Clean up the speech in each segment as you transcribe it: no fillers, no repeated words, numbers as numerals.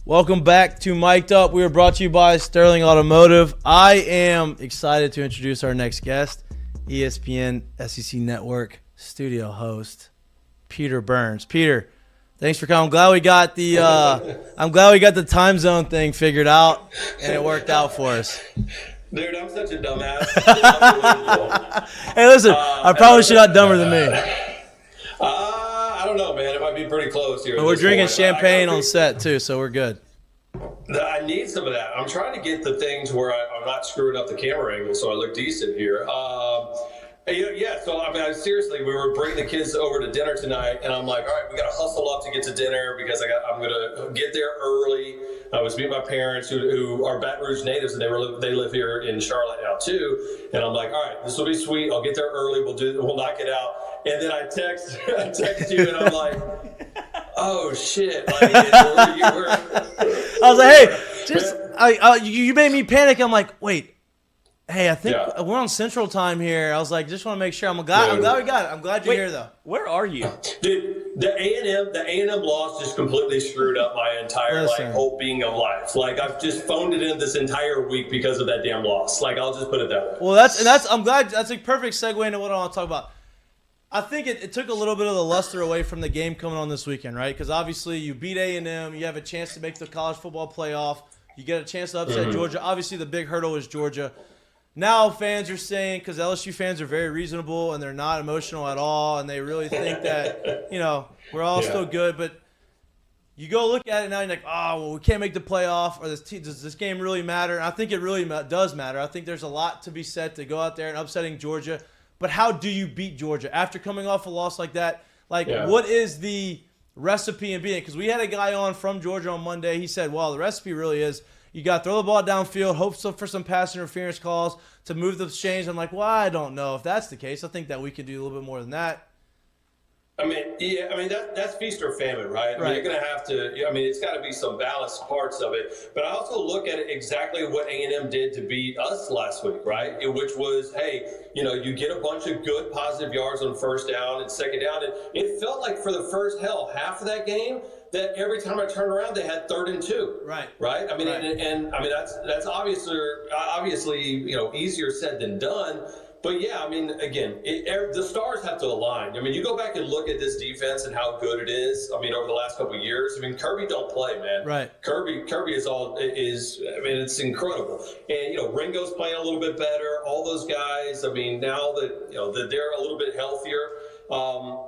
Welcome back to Mik'd Up. We are brought to you by Sterling Automotive. I am excited to introduce our next guest, ESPN SEC Network studio host, Peter Burns. Peter, thanks for coming. I'm glad we got the time zone thing figured out, and it worked out for us. Dude, I'm such a dumbass. Hey, listen, I promise you're not dumber than me. I don't know, man. It might be pretty close here. But we're drinking champagne on set, too, so we're good. I need some of that. I'm trying to get the things where I'm not screwing up the camera angle so I look decent here. So, seriously, we were bringing the kids over to dinner tonight, and I'm like, all right, we got to hustle up to get to dinner because I'm going to get there early. I was meeting my parents who are Baton Rouge natives, and they live here in Charlotte now, too. And I'm like, all right, this will be sweet. I'll get there early. We'll knock it out. And then I text you, and I'm like, oh, shit. Like, I was like, hey, you made me panic. I'm like, wait, hey, I think we're on Central Time here. I was like, just want to make sure. I'm glad we got it. I'm glad you're here, though. Where are you? Dude, the A&M loss just completely screwed up my entire whole being of life. Like, I've just phoned it in this entire week because of that damn loss. Like, I'll just put it that way. Well, I'm glad that's a perfect segue into what I want to talk about. I think it took a little bit of the luster away from the game coming on this weekend, right? Because obviously you beat A&M, you have a chance to make the college football playoff, you get a chance to upset Georgia. Obviously the big hurdle is Georgia. Now fans are saying, because LSU fans are very reasonable and they're not emotional at all, and they really think that, we're all still good. But you go look at it now and you're like, oh, well, we can't make the playoff, or does this game really matter? And I think it really does matter. I think there's a lot to be said to go out there and upsetting Georgia. But how do you beat Georgia after coming off a loss like that? What is the recipe in beating it? Because we had a guy on from Georgia on Monday. He said, well, the recipe really is you got to throw the ball downfield, hope for some pass interference calls to move the chains. I'm like, well, I don't know if that's the case. I think that we could do a little bit more than that. That's feast or famine, right? You're going to have to. It's got to be some balanced parts of it. But I also look at it exactly what A&M did to beat us last week, right? Which was, hey, you get a bunch of good positive yards on first down and second down, and it felt like for the first half of that game that every time I turned around they had 3rd and 2. Right. That's obviously easier said than done. But again, the stars have to align. You go back and look at this defense and how good it is. Over the last couple of years. Kirby don't play, man. Right. Kirby it's incredible. And Ringo's playing a little bit better. All those guys. Now that they're a little bit healthier.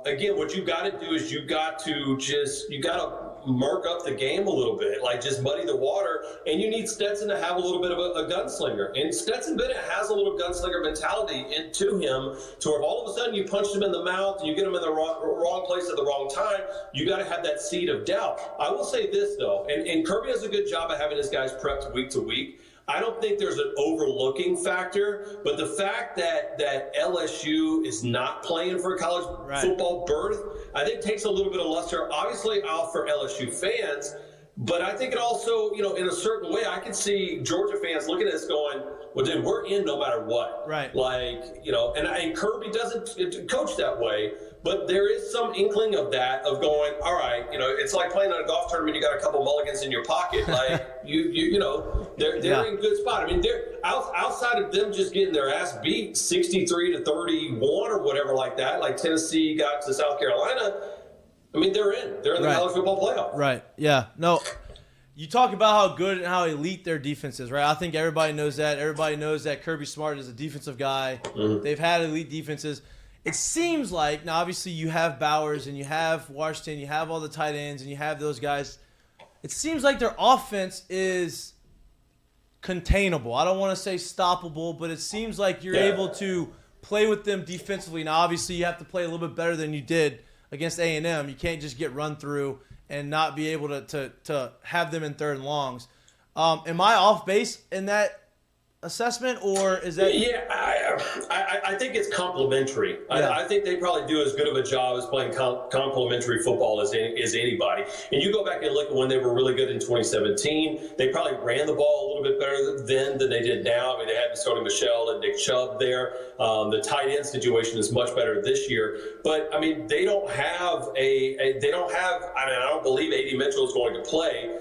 Again, what you got to do is you got to murk up the game a little bit, like just muddy the water, and you need Stetson to have a little bit of a gunslinger. And Stetson Bennett has a little gunslinger mentality into him, to where all of a sudden you punch him in the mouth and you get him in the wrong place at the wrong time. You got to have that seed of doubt. I will say this, though, and Kirby does a good job of having his guys prepped week to week. I don't think there's an overlooking factor, but the fact that LSU is not playing for a college football berth, I think takes a little bit of luster, obviously, out for LSU fans. But I think it also, in a certain way, I can see Georgia fans looking at this going, well, dude, we're in no matter what. Right. And Kirby doesn't coach that way. But there is some inkling of that, of going, all right, it's like playing in a golf tournament. You got a couple mulligans in your pocket, like they're in a good spot. They're outside of them just getting their ass beat 63-31 or whatever like that. Like Tennessee got to South Carolina. They're in. They're in the college football playoff. Right. Yeah. No. You talk about how good and how elite their defense is, right? I think everybody knows that. Everybody knows that Kirby Smart is a defensive guy. Mm-hmm. They've had elite defenses. It seems like, now obviously you have Bowers and you have Washington, you have all the tight ends and you have those guys. It seems like their offense is containable. I don't want to say stoppable, but it seems like you're able to play with them defensively. Now obviously you have to play a little bit better than you did against A&M. You can't just get run through and not be able to have them in 3rd and longs. Am I off base in that assessment, or is that? Yeah, I think it's complementary. Yeah. I think they probably do as good of a job as playing complementary football as anybody. And you go back and look at when they were really good in 2017, they probably ran the ball a little bit better then than they did now. I mean, they had Sony Michel and Nick Chubb there. The tight end situation is much better this year. But, I mean, they don't have I don't believe A.D. Mitchell is going to play.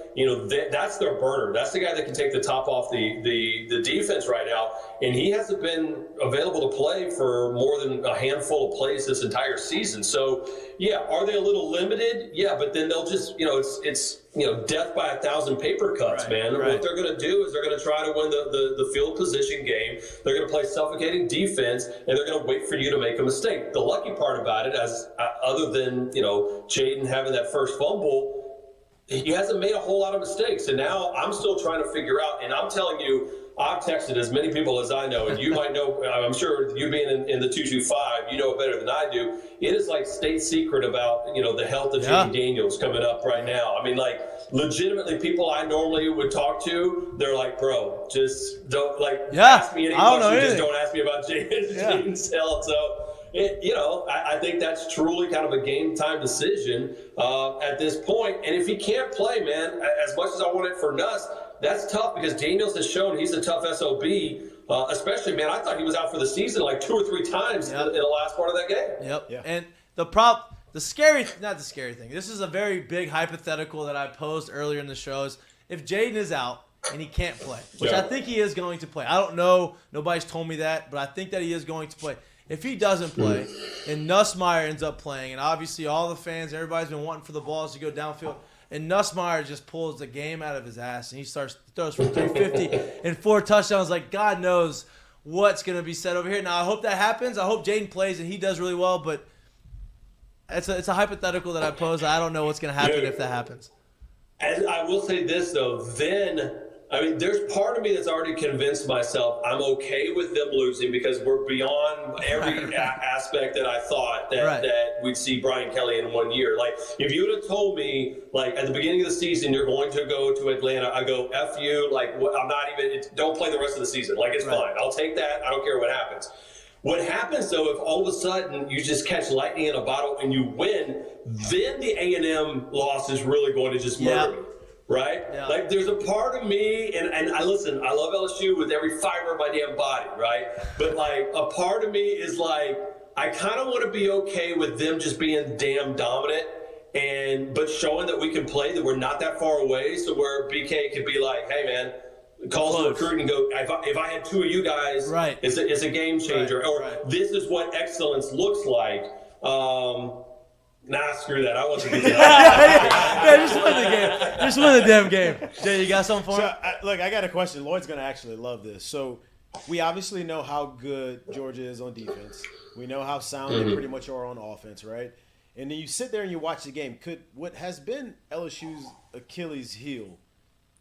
That's their burner. That's the guy that can take the top off the defense right now. And he hasn't been available to play for more than a handful of plays this entire season. So, yeah, are they a little limited? Yeah, but then they'll just, it's death by 1,000 paper cuts, right, man. Right. What they're going to do is they're going to try to win the field position game. They're going to play suffocating defense, and they're going to wait for you to make a mistake. The lucky part about it, other than, Jaden having that first fumble, he hasn't made a whole lot of mistakes. And now I'm still trying to figure out, and I'm telling you, I've texted as many people as I know, and you might know, I'm sure you being in the 225, you know it better than I do. It is like state secret about, the health of Jaden Daniels coming up right now. I mean, like, legitimately people I normally would talk to, they're like, bro, just don't, ask me any questions. Just don't ask me about Jaden's health. So, I think that's truly kind of a game-time decision at this point. And if he can't play, man, as much as I want it for Nuss, that's tough because Daniels has shown he's a tough SOB. Especially, man, I thought he was out for the season like 2 or 3 times in the last part of that game. Yep. Yeah. And not the scary thing. This is a very big hypothetical that I posed earlier in the show. Is if Jaden is out and he can't play, which I think he is going to play. I don't know. Nobody's told me that, but I think that he is going to play. If he doesn't play and Nussmeier ends up playing, and obviously all the fans, everybody's been wanting for the balls to go downfield, and Nussmeier just pulls the game out of his ass, and he throws for 350 and 4 touchdowns. Like, God knows what's going to be said over here. Now, I hope that happens. I hope Jaden plays and he does really well, but it's a hypothetical that I pose. I don't know what's going to happen if that happens. And I will say this, though. There's part of me that's already convinced myself I'm okay with them losing because we're beyond every aspect that I thought that we'd see Brian Kelly in 1 year. Like, if you would have told me, like, at the beginning of the season, you're going to go to Atlanta, I go, F you. Like, I'm not even – don't play the rest of the season. Like, it's fine. I'll take that. I don't care what happens. What happens, though, if all of a sudden you just catch lightning in a bottle and you win, then the A&M loss is really going to just murder me. Right? Yeah. Like, there's a part of me, and I listen, I love LSU with every fiber of my damn body, right? But, like, a part of me is like, I kind of want to be okay with them just being damn dominant, but showing that we can play, that we're not that far away, so where BK could be like, hey, man, calls the recruit and go, if I had 2 of you guys, it's a game changer. This is what excellence looks like. Nah, screw that. I want to be just win the game. Just win the damn game. Jay, you got something for him? Look, I got a question. Lloyd's going to actually love this. So we obviously know how good Georgia is on defense. We know how sound they pretty much are on offense, right? And then you sit there and you watch the game. What has been LSU's Achilles heel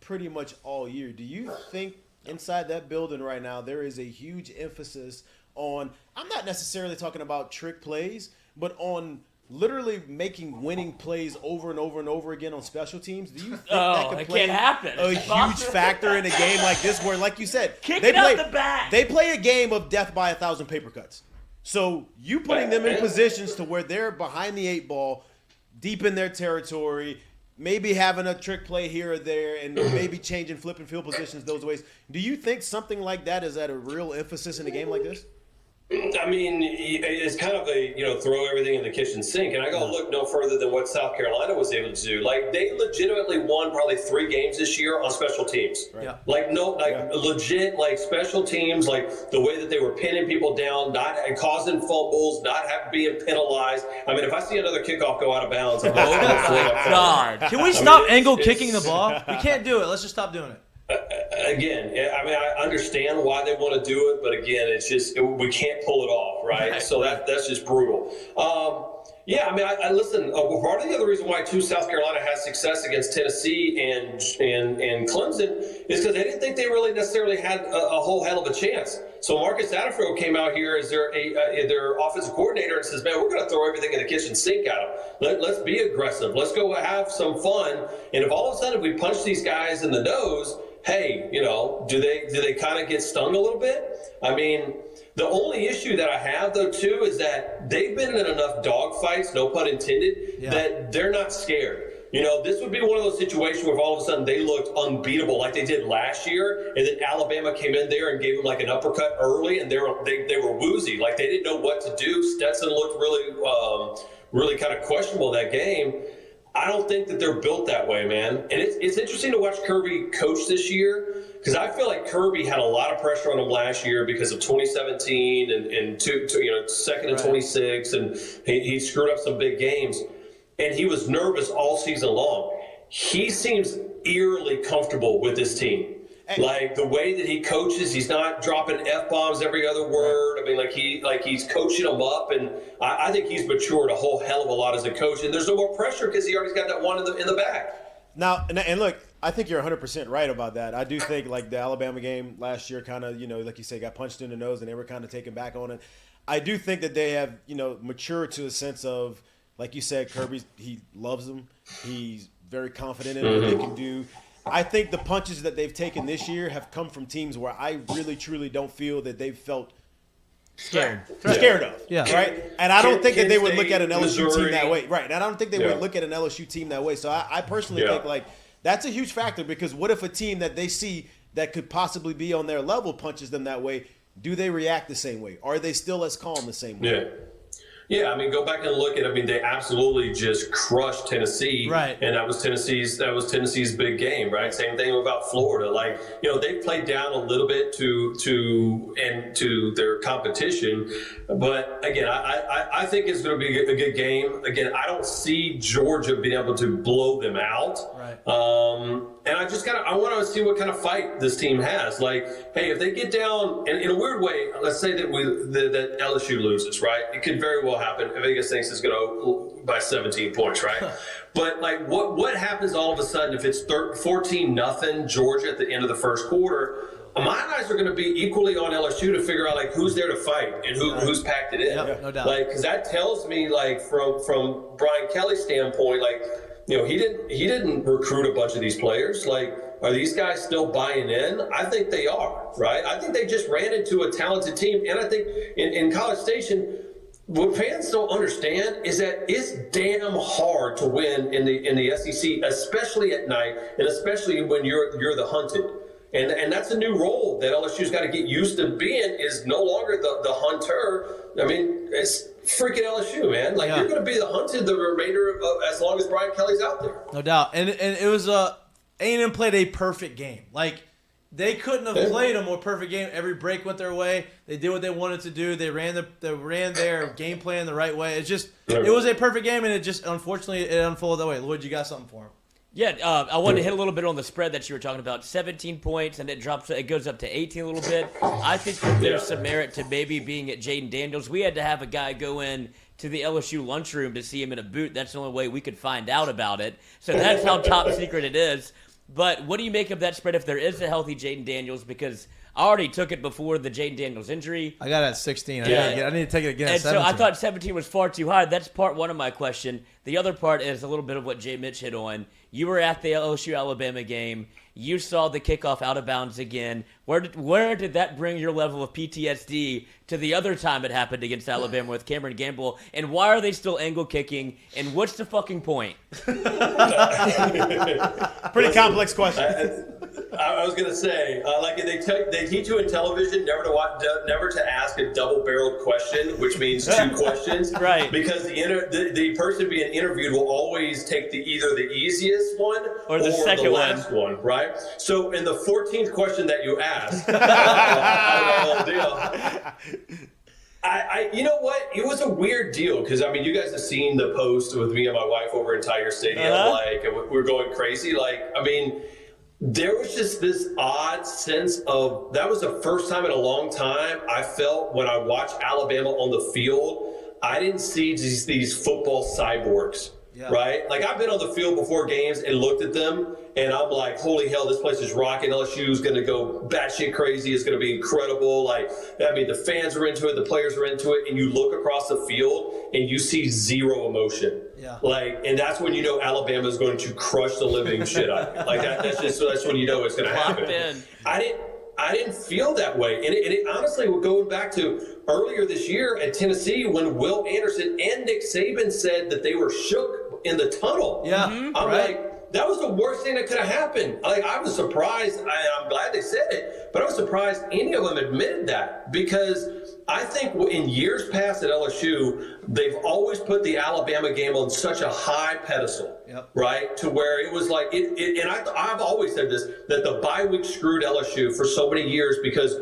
pretty much all year, do you think inside that building right now there is a huge emphasis on, I'm not necessarily talking about trick plays, but on literally making winning plays over and over and over again on special teams? Do you think that could play a huge factor in a game like this where, like you said, they play a game of death by 1,000 paper cuts. So you putting them in positions to where they're behind the 8 ball, deep in their territory, maybe having a trick play here or there, and maybe changing flipping field positions those ways. Do you think something like that is at a real emphasis in a game like this? I mean, it's kind of a, throw everything in the kitchen sink. And I got to look no further than what South Carolina was able to do. Like, they legitimately won probably 3 games this year on special teams. Right. Yeah. Legit, special teams, like the way that they were pinning people down, not causing fumbles, not being penalized. I mean, if I see another kickoff go out of bounds, I'm going to flip up. God. Can we stop angle kicking the ball? We can't do it. Let's just stop doing it. Again, I mean, I understand why they want to do it, but again, it's just we can't pull it off, right? So that's just brutal. Yeah, I mean, I listen. Part of the other reason why South Carolina has success against Tennessee and Clemson is because they didn't think they really necessarily had a whole hell of a chance. So Marcus Satterfield came out here as their offensive coordinator and says, "Man, we're going to throw everything in the kitchen sink at them. Let's be aggressive. Let's go have some fun. And if all of a sudden we punch these guys in the nose, hey, do they kind of get stung a little bit? I mean." The only issue that I have, though, too, is that they've been in enough dogfights, no pun intended, that they're not scared. You know, this would be one of those situations where all of a sudden they looked unbeatable like they did last year, and then Alabama came in there and gave them like an uppercut early, and they were woozy. Like they didn't know what to do. Stetson looked really kind of questionable that game. I don't think that they're built that way, man. And it's interesting to watch Kirby coach this year because I feel like Kirby had a lot of pressure on him last year because of 2017 and second and 26, and he screwed up some big games. And he was nervous all season long. He seems eerily comfortable with this team. Like the way that he coaches, he's not dropping F-bombs every other word. I mean, he's coaching them up, and I think he's matured a whole hell of a lot as a coach. And there's no more pressure because he already got that one in the back. Now, and look, I think you're 100% right about that. I do think like the Alabama game last year kind of, like you say, got punched in the nose, and they were kind of taken back on it. I do think that they have, matured to a sense of, like you said, Kirby, he loves them. He's very confident in what they can do. I think the punches that they've taken this year have come from teams where I really, truly don't feel that they've felt scared of. Yeah. Right? And I don't think that they would State, look at an LSU Missouri. team that way. Right. And I don't think they would look at an LSU team that way. So I personally think, like, that's a huge factor because what if a team that they see that could possibly be on their level punches them that way? Do they react the same way? Are they still as calm the same way? Yeah. Yeah, I mean, go back and look at. I mean, they absolutely just crushed Tennessee, right? And that was Tennessee's big game, right? Same thing about Florida. Like, they've played down a little bit to their competition, but again, I think it's going to be a good game. Again, I don't see Georgia being able to blow them out, right? And I want to see what kind of fight this team has. Like, hey, if they get down, and in a weird way, let's say that that LSU loses, right? It could very well happen. Vegas thinks it's going to by 17 points, right? But like, what happens all of a sudden if it's 14-0 Georgia at the end of the first quarter? My eyes are going to be equally on LSU to figure out like who's there to fight and who's packed it in. Yep, no doubt. Like, because that tells me like from Brian Kelly's standpoint, like. He didn't recruit a bunch of these players. Like, are these guys still buying in? I think they are, right? I think they just ran into a talented team. And I think in College Station, what fans don't understand is that it's damn hard to win in the SEC, especially at night, and especially when you're the hunted. And that's a new role that LSU's got to get used to being, is no longer the hunter. I mean, it's freaking LSU, man. Like, you're going to be the hunted the remainder of as long as Brian Kelly's out there. No doubt. And it was A&M played a perfect game. Like, they couldn't have played a more perfect game. Every break went their way. They did what they wanted to do. They ran their game plan the right way. It was a perfect game, and it just, unfortunately, it unfolded that way. Lloyd, you got something for him? Yeah, I wanted to hit a little bit on the spread that you were talking about. 17 points, and it goes up to 18 a little bit. I think that there's some merit to maybe being at Jaden Daniels. We had to have a guy go in to the LSU lunchroom to see him in a boot. That's the only way we could find out about it. So that's how top secret it is. But what do you make of that spread if there is a healthy Jaden Daniels? Because I already took it before the Jaden Daniels injury. I got it at 16. I need to take it again and at 17. So I thought 17 was far too high. That's part one of my question. The other part is a little bit of what Jay Mitch hit on. You were at the LSU-Alabama game. You saw the kickoff out of bounds again. Where did that bring your level of PTSD to the other time it happened against Alabama with Cameron Gamble? And why are they still angle kicking? And what's the fucking point? Pretty complex question. I was going to say, like they teach you in television never to ask a double-barreled question, which means two questions, right? Because the person being interviewed will always take either the easiest one or the second last one, right? So in the 14th question that you asked, you know what? It was a weird deal because I mean, you guys have seen the post with me and my wife over in Tiger Stadium, and we're going crazy. Like, I mean. There was just this odd sense of that was the first time in a long time I felt when I watched Alabama on the field, I didn't see these football cyborgs, right? Like I've been on the field before games and looked at them and I'm like, holy hell, this place is rocking. LSU is going to go batshit crazy. It's going to be incredible. Like, I mean, the fans are into it. The players are into it. And you look across the field and you see zero emotion. Yeah. Like, and that's when you know Alabama is going to crush the living shit out of you. Like that's when you know it's going to happen. I didn't feel that way. And it honestly, going back to earlier this year at Tennessee when Will Anderson and Nick Saban said that they were shook in the tunnel. Yeah, I'm like, that was the worst thing that could have happened. Like, I was surprised. I'm glad they said it, but I was surprised any of them admitted that, because I think in years past at LSU, they've always put the Alabama game on such a high pedestal, right? To where it was like, and I've always said this, that the bye week screwed LSU for so many years, because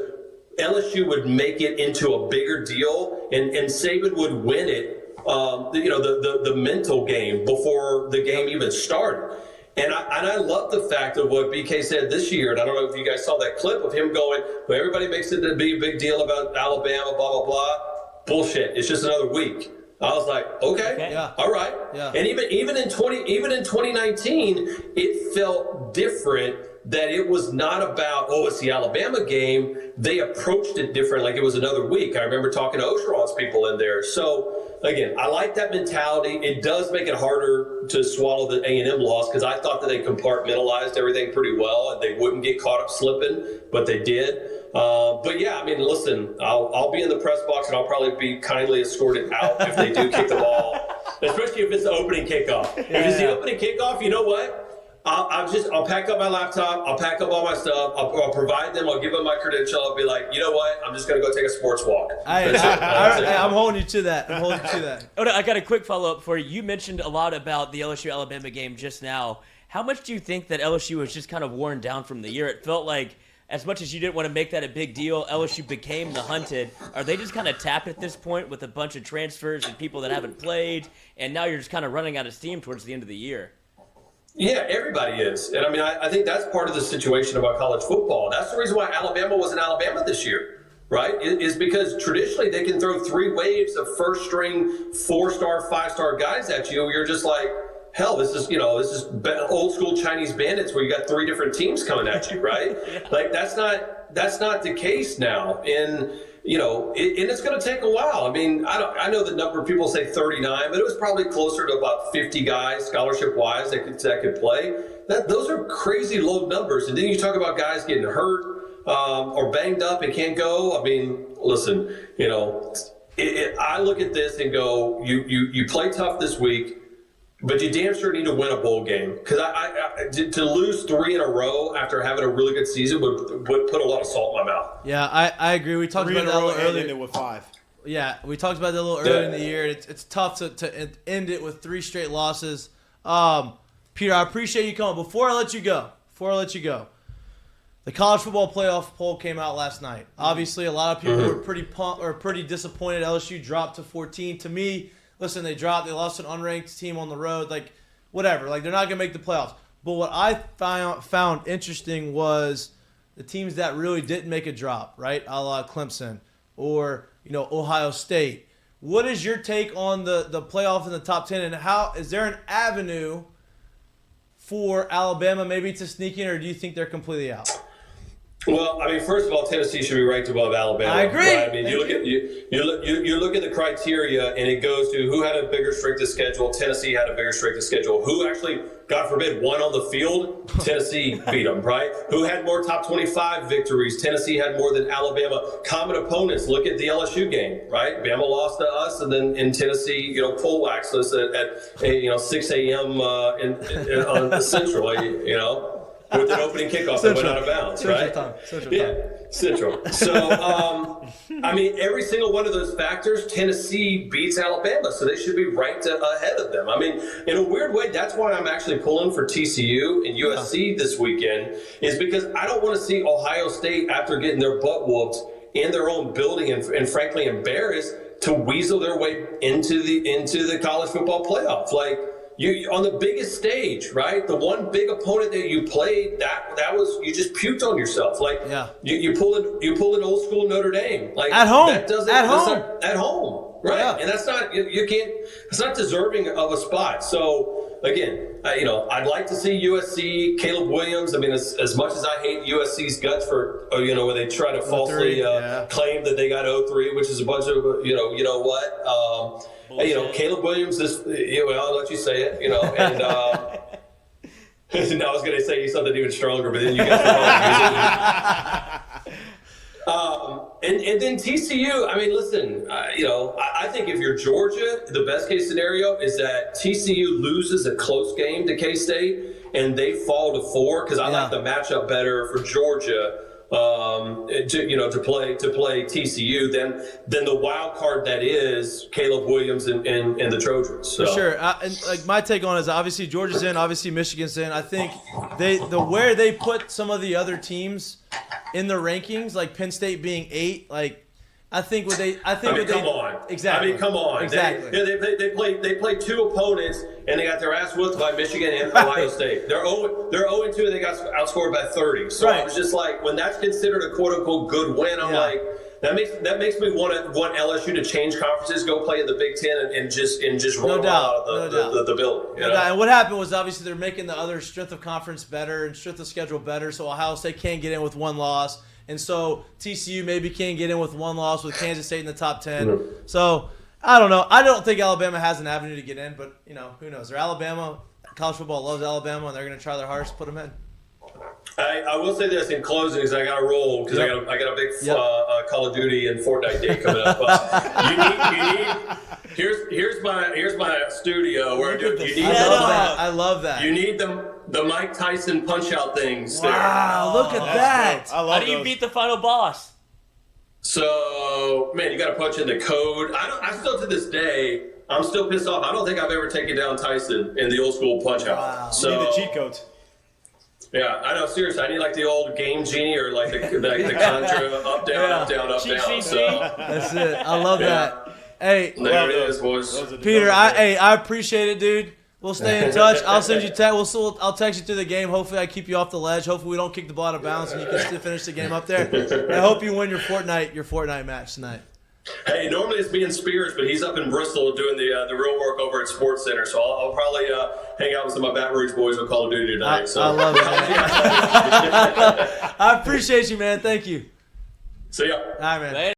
LSU would make it into a bigger deal, and Saban would win it, the mental game before the game even started. And I love the fact of what BK said this year, and I don't know if you guys saw that clip of him going, well, everybody makes it a big deal about Alabama, blah, blah, blah. Bullshit. It's just another week. I was like, okay. Yeah. All right. Yeah. And even in 2019, it felt different, that it was not about, it's the Alabama game. They approached it different, like it was another week. I remember talking to Ocheron's people in there. So, again, I like that mentality. It does make it harder to swallow the A&M loss, because I thought that they compartmentalized everything pretty well and they wouldn't get caught up slipping, but they did. But yeah, I mean, listen, I'll be in the press box, and I'll probably be kindly escorted out if they do kick the ball, especially if it's the opening kickoff. If it's the opening kickoff, you know what? I'll pack up my laptop. I'll pack up all my stuff. I'll provide them. I'll give them my credential. I'll be like, you know what? I'm just going to go take a sports walk. I'm holding you to that. Oh, no, I got a quick follow-up for you. You mentioned a lot about the LSU-Alabama game just now. How much do you think that LSU was just kind of worn down from the year? It felt like, as much as you didn't want to make that a big deal, LSU became the hunted. Are they just kind of tapped at this point with a bunch of transfers and people that haven't played, and now you're just kind of running out of steam towards the end of the year? Yeah, everybody is. And I mean, I think that's part of the situation about college football. That's the reason why Alabama wasn't Alabama this year, right? Is because traditionally they can throw 3 waves of first-string, 4-star, 5-star guys at you. You're just like, hell, this is old school Chinese bandits where you got 3 different teams coming at you, right? Like, that's not the case now. And and it's going to take a while. I mean, I know the number of people say 39, but it was probably closer to about 50 guys, scholarship-wise, that could play. Those are crazy low numbers. And then you talk about guys getting hurt or banged up and can't go. I mean, listen, I look at this and go, you play tough this week, but you damn sure need to win a bowl game, because to lose 3 in a row after having a really good season would put a lot of salt in my mouth. Yeah, I agree. We talked about that a little earlier. With 5. Yeah, we talked about that a little earlier in the year. It's tough to end it with 3 straight losses. Peter, I appreciate you coming. Before I let you go, the college football playoff poll came out last night. Obviously, a lot of people were pretty disappointed. LSU dropped to 14. To me, listen, they lost an unranked team on the road. Like, whatever. Like, they're not going to make the playoffs. But what I found interesting was the teams that really didn't make a drop, right? A la Clemson or, Ohio State. What is your take on the playoff in the top 10, and how is there an avenue for Alabama maybe to sneak in, or do you think they're completely out? Well, I mean, first of all, Tennessee should be ranked above Alabama. I agree. Right? I mean, you look at the criteria, and it goes to who had a bigger strength of schedule. Tennessee had a bigger strength of schedule. Who actually, God forbid, won on the field? Tennessee beat them, right? Who had more top 25 victories? Tennessee had more than Alabama. Common opponents. Look at the LSU game, right? Bama lost to us, and then in Tennessee, pole waxed us at 6 a.m. on the Central, with an opening kickoff that went out of bounds, right? Central. So, I mean, every single one of those factors, Tennessee beats Alabama, so they should be ranked ahead of them. I mean, in a weird way, that's why I'm actually pulling for TCU and USC this weekend, is because I don't want to see Ohio State, after getting their butt whooped in their own building and frankly embarrassed, to weasel their way into the college football playoff. Like, you on the biggest stage, right? The one big opponent that you played, that was, you just puked on yourself. Like, you pull an old school Notre Dame, like at home, at home, right? Yeah. And that's not, you can't. It's not deserving of a spot. So again, I'd like to see USC, Caleb Williams. I mean, as much as I hate USC's guts for where they try to falsely claim that they got 0-3, which is a bunch of what. Hey, Caleb Williams is, I'll let you say it, and I was going to say something even stronger, but then you guys And then TCU, I mean, listen, I think if you're Georgia, the best case scenario is that TCU loses a close game to K-State and they fall to 4 because I like the matchup better for Georgia to play TCU than the wild card that is Caleb Williams and the Trojans. So. For sure. And like my take on it is obviously Georgia's in, obviously Michigan's in. I think where they put some of the other teams in the rankings, like Penn State being 8, like come on. Exactly. I mean, come on. Exactly. They played 2 opponents and they got their ass whooped by Michigan and Ohio State. They're 0-2 and they got outscored by 30. So I was just like, when that's considered a quote unquote good win, I'm like, that makes me want LSU to change conferences, go play in the Big Ten, and just roll out of the building. No doubt. And what happened was obviously they're making the other strength of conference better and strength of schedule better, so Ohio State can't get in with 1 loss. And so TCU maybe can't get in with 1 loss with Kansas State in the top 10. Mm-hmm. So I don't know. I don't think Alabama has an avenue to get in, but who knows? They're Alabama. College football loves Alabama, and they're going to try their hardest to put them in. I will say this in closing, because I got to roll because I got a big Call of Duty and Fortnite day coming up. Here's my studio where you need. I love that. You need the Mike Tyson punch out things. Wow, look at that! How do you beat the final boss? So man, you got to punch in the code. I still to this day. I'm still pissed off. I don't think I've ever taken down Tyson in the old school punch out. Wow. So you need the cheat codes. Yeah, I know. Seriously, I need like the old Game Genie or like the Contra up, down, up, down, up, down. So that's it. I love that. Hey, there it is, boys. Peter, I appreciate it, dude. We'll stay in touch. I'll send you text. I'll text you through the game. Hopefully, I keep you off the ledge. Hopefully, we don't kick the ball out of bounds and you can still finish the game up there. And I hope you win your Fortnite match tonight. Hey, normally it's me and Spears, but he's up in Bristol doing the real work over at Sports Center. So I'll probably hang out with some of my Baton Rouge boys on Call of Duty tonight. I love it, man. I appreciate you, man. Thank you. See ya. All right, man. Later.